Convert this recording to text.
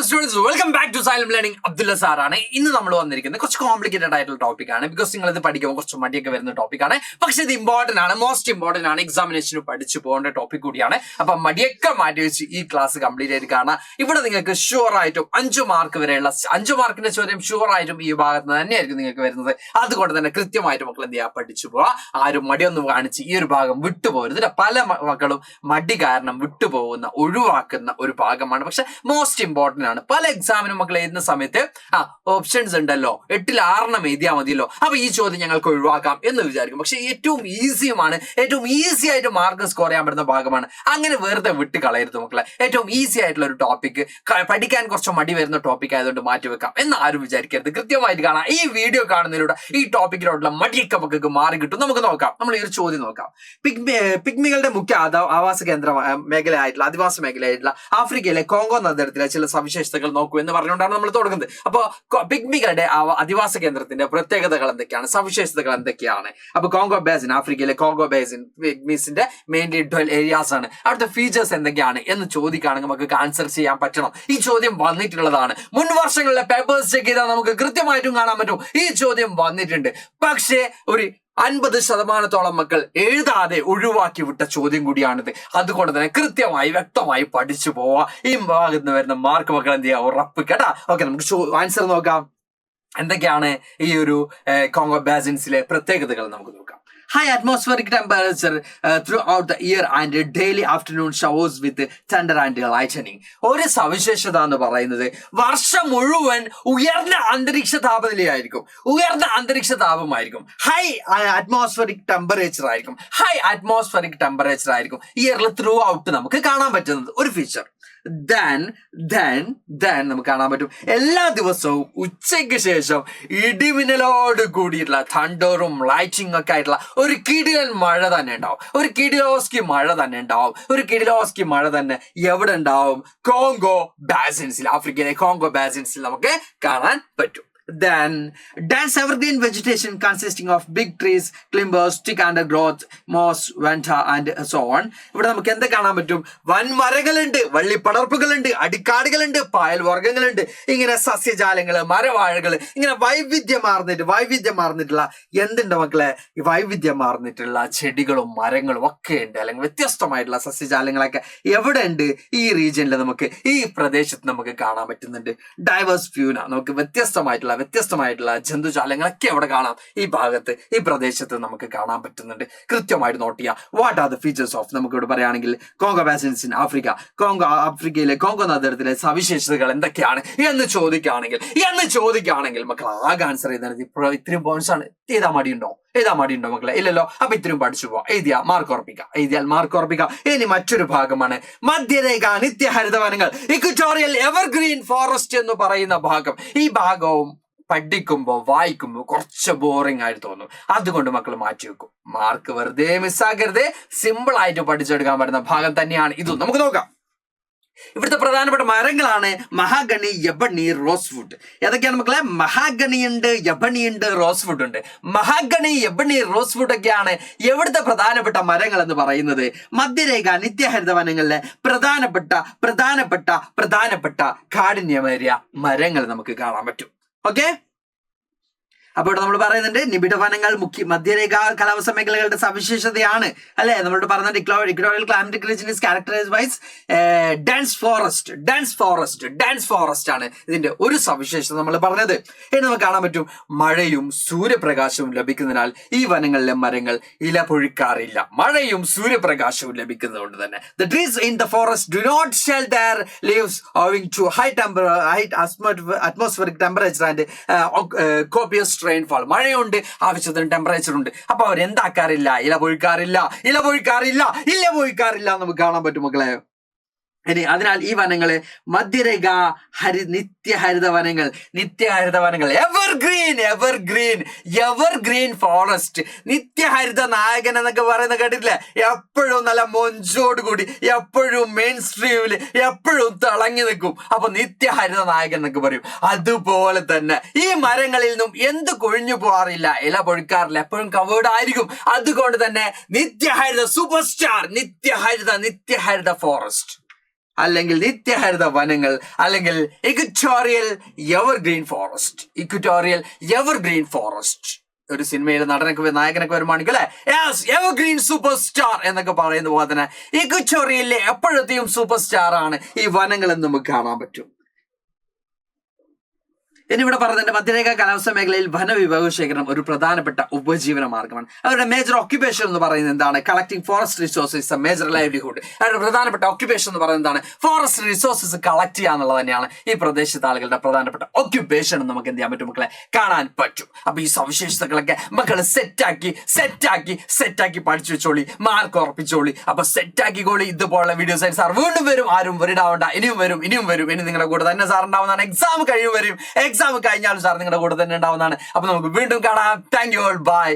Students welcome back to Xylem learning. Abdulla സാറാണ്. ഇന്ന് നമ്മൾ വന്നിരിക്കുന്നത് കുറച്ച് കോംപ്ലിക്കേറ്റഡ് ആയിട്ടുള്ള ടോപ്പിക്കാണ്. ബിക്കോസ് നിങ്ങൾ ഇത് പഠിക്കുമ്പോൾ കുറച്ച് മടിയൊക്കെ വരുന്ന ടോപ്പിക്കാണ്. പക്ഷെ ഇത് ഇമ്പോർട്ടന്റ് ആണ്, മോസ്റ്റ് ഇമ്പോർട്ടന്റ് ആണ്. എക്സാമിനേഷന് പഠിച്ചു പോകേണ്ട ടോപ്പിക് കൂടിയാണ്. അപ്പൊ മടിയൊക്കെ മാറ്റി വെച്ച് ഈ ക്ലാസ് കംപ്ലീറ്റ് ചെയ്ത് കാണാം. ഇവിടെ നിങ്ങൾക്ക് ഷുവർ ആയിട്ടും 5 മാർക്ക് വരെയുള്ള 5 മാർക്കിന്റെ ചോദ്യം ഷുവർ ആയിട്ടും ഈ ഭാഗത്ത് തന്നെയായിരിക്കും നിങ്ങൾക്ക് വരുന്നത്. അതുകൊണ്ട് തന്നെ കൃത്യമായിട്ട് മക്കൾ എന്ത് ചെയ്യുക, പഠിച്ചു പോവാ. ആരും മടിയൊന്നും കാണിച്ച് ഈ ഒരു ഭാഗം വിട്ടുപോകരുത്. പല മക്കളും മടി കാരണം വിട്ടുപോകുന്ന ഒഴിവാക്കുന്ന ഒരു ഭാഗമാണ്. പക്ഷെ മോസ്റ്റ് ഇമ്പോർട്ടന്റ് ആണ്. പല എക്സാമിനും മക്കൾ എഴുതുന്ന സമയത്ത് ഓപ്ഷൻസ് ഉണ്ടല്ലോ, 8ൽ 6 എഴുതിയാൽ മതിയല്ലോ, അപ്പൊ ഈ ചോദ്യം ഞങ്ങൾക്ക് ഒഴിവാക്കാം എന്ന് വിചാരിക്കും. പക്ഷെ ഏറ്റവും ഈസിയുമാണ്, ഏറ്റവും ഈസി ആയിട്ട് മാർക്ക് സ്കോർ ചെയ്യാൻ പറ്റുന്ന ഭാഗമാണ്. അങ്ങനെ വെറുതെ വിട്ട് കളയരുത് മക്കളെ. ഏറ്റവും ഈസി ആയിട്ടുള്ള ഒരു ടോപ്പിക്, പഠിക്കാൻ കുറച്ച് മടി വരുന്ന ടോപ്പിക് ആയതുകൊണ്ട് മാറ്റിവെക്കാം എന്ന് ആരും വിചാരിക്കരുത്. കൃത്യമായിട്ട് കാണാം. ഈ വീഡിയോ കാണുന്നതിലൂടെ ഈ ടോപ്പിക്കിലോട്ടുള്ള മടിയൊക്കെ നമുക്ക് മാറി കിട്ടും. നമുക്ക് നോക്കാം. നമ്മൾ ഈ ഒരു ചോദ്യം നോക്കാം. പിഗ്മികളുടെ മുഖ്യ ആവാസ കേന്ദ്ര മേഖലയായിട്ടുള്ള ആദിവാസ മേഖലയായിട്ടുള്ള ആഫ്രിക്കയിലെ കോങ്കോ നഗരത്തിലെ ചില സവിശേഷതകൾ നോക്കൂ എന്ന് പറഞ്ഞുകൊണ്ടാണ് നമ്മൾ തുടങ്ങുന്നത്. അപ്പൊ പിഗ്മികളുടെ അധിവാസ കേന്ദ്രത്തിന്റെ പ്രത്യേകതകൾ എന്തൊക്കെയാണ്, സവിശേഷതകൾ എന്തൊക്കെയാണ്? അപ്പൊ കോങ്കോ ബേസിൻ, ആഫ്രിക്കയിലെ കോങ്കോ ബേസിൻ പിഗ്മീസിന്റെ മെയിൻലി 12 ഏരിയാസ് ആണ്. അവിടുത്തെ ഫീച്ചേഴ്സ് എന്തൊക്കെയാണ് എന്ന് ചോദിക്കുകയാണെങ്കിൽ നമുക്ക് ആൻസർ ചെയ്യാൻ പറ്റണം. ഈ ചോദ്യം വന്നിട്ടുള്ളതാണ്. മുൻ വർഷങ്ങളിലെ പേപ്പേഴ്സ് ചെക്ക് ചെയ്താൽ നമുക്ക് കൃത്യമായിട്ടും കാണാൻ പറ്റും ഈ ചോദ്യം വന്നിട്ടുണ്ട്. പക്ഷേ ഒരു 50% മക്കൾ എഴുതാതെ ഒഴിവാക്കി വിട്ട ചോദ്യം കൂടിയാണിത്. അതുകൊണ്ട് തന്നെ കൃത്യമായി വ്യക്തമായി പഠിച്ചു പോവാ. ഈ ഭാഗത്ത് വരുന്ന മാർക്ക് മക്കൾ എന്ത് ചെയ്യുക, ഉറപ്പ് കേട്ടാ. ഓക്കെ, നമുക്ക് ആൻസർ നോക്കാം. എന്തൊക്കെയാണ് ഈ ഒരു കോങ്കോ ബാസിൻസിലെ പ്രത്യേകതകൾ നമുക്ക് നോക്കാം. High atmospheric temperature throughout the year and daily afternoon showers with thunder and lightning. ഒരു സവിശേഷത എന്ന് പറയുന്നത് വർഷം മുഴുവൻ ഉയർന്ന അന്തരീക്ഷ താപനിലയായിരിക്കും, ഉയർന്ന അന്തരീക്ഷ താപമായിരിക്കും. ഹൈ അറ്റ്മോസ്ഫറിക് ടെമ്പറേച്ചർ ആയിരിക്കും, ഹൈ അറ്റ്മോസ്ഫറിക് ടെമ്പറേച്ചർ ആയിരിക്കും ഇയറിൽ ത്രൂ ഔട്ട് നമുക്ക് കാണാൻ പറ്റുന്നത് ഒരു ഫീച്ചർ. Then നമുക്ക് കാണാൻ പറ്റും എല്ലാ ദിവസവും ഉച്ചയ്ക്ക് ശേഷം ഇടിമിന്നലോട് കൂടിയിട്ടുള്ള തണ്ടറും ലൈറ്റിംഗ് ഒക്കെ ആയിട്ടുള്ള ഒരു കിടിലൻ മഴ തന്നെ ഉണ്ടാവും. ഒരു കിടിലോസ്കി മഴ തന്നെ എവിടെ ഉണ്ടാവും? കോങ്കോ ബാസിൻസിൽ, ആഫ്രിക്കയിലെ കോങ്കോ ബാസിൻസിൽ നമുക്ക് കാണാൻ പറ്റും. Then dense evergreen vegetation consisting of big trees, climbers, thick undergrowth, moss, venta and so on. ഇവിടെ നമുക്ക് എന്ത് കാണാൻ പറ്റും? വൻമരങ്ങളുണ്ട്, വള്ളിപ്പടർപ്പുകളുണ്ട്, അടിക്കാടുകളുണ്ട്, പായൽ വർഗ്ഗങ്ങളുണ്ട്, ഇങ്ങനെ സസ്യജാലങ്ങള്, മരവാഴകള്, ഇങ്ങനെ വൈവിധ്യമാർന്നിട്ടുള്ള എന്തുണ്ട് മക്കളെ? വൈവിധ്യമാർന്നിട്ടുള്ള ചെടികളും മരങ്ങളും ഒക്കെ ഉണ്ട്. അല്ലെങ്കിൽ വ്യത്യസ്തമായിട്ടുള്ള സസ്യജാലങ്ങളൊക്കെ എവിടെ ഉണ്ട്? ഈ റീജിയനിൽ നമുക്ക്, ഈ പ്രദേശത്ത് നമുക്ക് കാണാൻ പറ്റുന്നുണ്ട്. ഡൈവേഴ്സ് ഫ്യൂന, നമുക്ക് വ്യത്യസ്തമായിട്ടുള്ള ജന്തുജാലങ്ങളൊക്കെ അവിടെ കാണാം. ഈ ഭാഗത്ത്, ഈ പ്രദേശത്ത് നമുക്ക് കാണാൻ പറ്റുന്നുണ്ട്. കൃത്യമായിട്ട് നോട്ട് ചെയ്യുക. What are the features of, നമുക്ക് ഇവിടെ പറയുകയാണെങ്കിൽ കോങ്കോ ബാസിൻസ് ഇൻ ആഫ്രിക്ക, ആഫ്രിക്കയിലെ കോങ്കോ നഗരത്തിലെ സവിശേഷതകൾ എന്തൊക്കെയാണ് എന്ന് ചോദിക്കുകയാണെങ്കിൽ മക്കൾ ആകെ ആൻസർ ചെയ്തത് ഇത്രയും പോയിന്റ്സ് ആണ്. എഴുതാൻ മടിയുണ്ടോ മക്കളെ? ഇല്ലല്ലോ. അപ്പൊ ഇത്രയും പഠിച്ചു പോവാം. എഴുതിയാൽ മാർക്ക് ഉറപ്പിക്കാം. ഇനി മറ്റൊരു ഭാഗമാണ് മധ്യരേഖ നിത്യഹരിതവനങ്ങൾ, ഇക്വറ്റോറിയൽ എവർഗ്രീൻ ഫോറസ്റ്റ് എന്ന് പറയുന്ന ഭാഗം. ഈ ഭാഗവും വായിക്കുമ്പോൾ കുറച്ച് ബോറിംഗ് ആയിട്ട് തോന്നും. അതുകൊണ്ട് മക്കൾ മാറ്റി വെക്കും. മാർക്ക് വെറുതെ മിസ്സാക്കരുത്. സിമ്പിൾ ആയിട്ട് പഠിച്ചെടുക്കാൻ പറ്റുന്ന ഭാഗം തന്നെയാണ് ഇതും. നമുക്ക് നോക്കാം. ഇവിടുത്തെ പ്രധാനപ്പെട്ട മരങ്ങളാണ് മഹാഗണി, എബണി, റോസ്വുഡ്. ഏതൊക്കെയാണ് മക്കളെ? മഹാഗണി ഉണ്ട്, എബണി ഉണ്ട്, റോസ്വുഡ് ഉണ്ട്. മഹാഗണി, എബണി, റോസ്വുഡ് ഒക്കെയാണ് എവിടുത്തെ പ്രധാനപ്പെട്ട മരങ്ങൾ എന്ന് പറയുന്നത്. മധ്യരേഖ നിത്യഹരിത വനങ്ങളിലെ പ്രധാനപ്പെട്ട കാഠിന്യമേറിയ മരങ്ങൾ നമുക്ക് കാണാൻ പറ്റും. ഓക്കെ, അപ്പോൾ ഇവിടെ നമ്മൾ പറയുന്നുണ്ട് നിബിഡ വനങ്ങൾ മധ്യരേഖ കാലാവസ്ഥ മേഖലകളുടെ സവിശേഷതയാണ് അല്ലെ. നമ്മളോട് പറഞ്ഞത് equatorial climatic region is characterised by dense forest ആണ് ഇതിന്റെ ഒരു സവിശേഷത നമ്മൾ പറഞ്ഞത്. ഇനി നമുക്ക് കാണാൻ പറ്റും മഴയും സൂര്യപ്രകാശവും ലഭിക്കുന്നതിനാൽ ഈ വനങ്ങളിലെ മരങ്ങൾ ഇല പൊഴിക്കാറില്ല. മഴയും സൂര്യപ്രകാശവും ലഭിക്കുന്നതുകൊണ്ട് തന്നെ the trees in the forest do not shed their leaves owing to high atmospheric temperature and copious rainfall. മഴയുണ്ട്, ആവശ്യത്തിന് ടെമ്പറേച്ചർ ഉണ്ട്. അപ്പൊ അവരെന്താക്കാറില്ല? ഇല പൊഴിക്കാറില്ല നമുക്ക് കാണാൻ പറ്റും മക്കളെ. ഇനി അതിനാൽ ഈ വനങ്ങള് മധ്യരേഖ നിത്യഹരിത വനങ്ങൾ എവർഗ്രീൻ ഫോറസ്റ്റ്, നിത്യഹരിത നായകൻ എന്നൊക്കെ പറയുന്ന കേട്ടിട്ടില്ലേ? എപ്പോഴും നല്ല മൊഞ്ചോട് കൂടി, എപ്പോഴും മെയിൻ സ്ട്രീമിൽ എപ്പോഴും തിളങ്ങി നിൽക്കും. അപ്പൊ നിത്യഹരിത നായകൻ എന്നൊക്കെ പറയും. അതുപോലെ തന്നെ ഈ മരങ്ങളിൽ നിന്നും എന്ത് കൊഴിഞ്ഞു പോകാറില്ല, ഇല പൊഴിക്കാറില്ല, എപ്പോഴും കവേർഡ് ആയിരിക്കും. അതുകൊണ്ട് തന്നെ നിത്യഹരിത സൂപ്പർ സ്റ്റാർ, നിത്യഹരിത ഫോറസ്റ്റ്. അല്ലെങ്കിൽ നിത്യഹരിത വനങ്ങൾ, അല്ലെങ്കിൽ ഇക്വറ്റോറിയൽ എവർഗ്രീൻ ഫോറസ്റ്റ്. ഒരു സിനിമയിൽ നായകനൊക്കെ വരുവാണെങ്കിൽ അല്ലെ, എവർഗ്രീൻ സൂപ്പർ സ്റ്റാർ എന്നൊക്കെ പറയുന്ന പോലെ തന്നെ ഇക്വറ്റോറിയലിലെ എപ്പോഴത്തെയും സൂപ്പർ സ്റ്റാർ ആണ് ഈ വനങ്ങൾ എന്ന് നമുക്ക് കാണാൻ പറ്റും. ഇനി ഇവിടെ പറഞ്ഞതിന്റെ മധ്യരേഖ കാലാവസ്ഥ മേഖലയിൽ വനവിഭവ ശേഖരണം ഒരു പ്രധാനപ്പെട്ട ഉപജീവന മാർഗമാണ്. അവരുടെ മേജർ ഓക്യുപ്പേഷൻ എന്ന് പറയുന്നത് എന്താണ്? Collecting forest resources major livelihood. അവരുടെ പ്രധാനപ്പെട്ട ഓക്യുപ്പേഷൻ എന്ന് പറയുന്നത് എന്താണ്? ഫോറസ്റ്റ് റിസോഴ്സസ് കളക്ട് ചെയ്യുക എന്നുള്ളത് തന്നെയാണ് ഈ പ്രദേശത്തെ ആളുകളുടെ പ്രധാനപ്പെട്ട ഓക്യുപ്പേഷൻ എന്ന് നമുക്ക് എന്ത് ചെയ്യാൻ പറ്റും മക്കളെ? കാണാൻ പറ്റും. അപ്പൊ ഈ സവിശേഷതകളൊക്കെ മക്കള് സെറ്റാക്കി പഠിച്ചു വെച്ചോളി, മാർക്ക് ഉറപ്പിച്ചോളി. അപ്പൊ സെറ്റാക്കിക്കോളി. ഇതുപോലുള്ള വീഡിയോസ് ആയിട്ട് സാർ വീണ്ടും വരും. ആരും വെറിടാവണ്ട. ഇനിയും വരും. ഇനി നിങ്ങളുടെ കൂടെ തന്നെ സാർ ഉണ്ടാവുന്നതാണ്. എക്സാം കഴിഞ്ഞാലും സാർ നിങ്ങളുടെ കൂടെ തന്നെ ഉണ്ടാവുന്നതാണ്. അപ്പൊ നമുക്ക് വീണ്ടും കാണാം. Thank you all. ബൈ.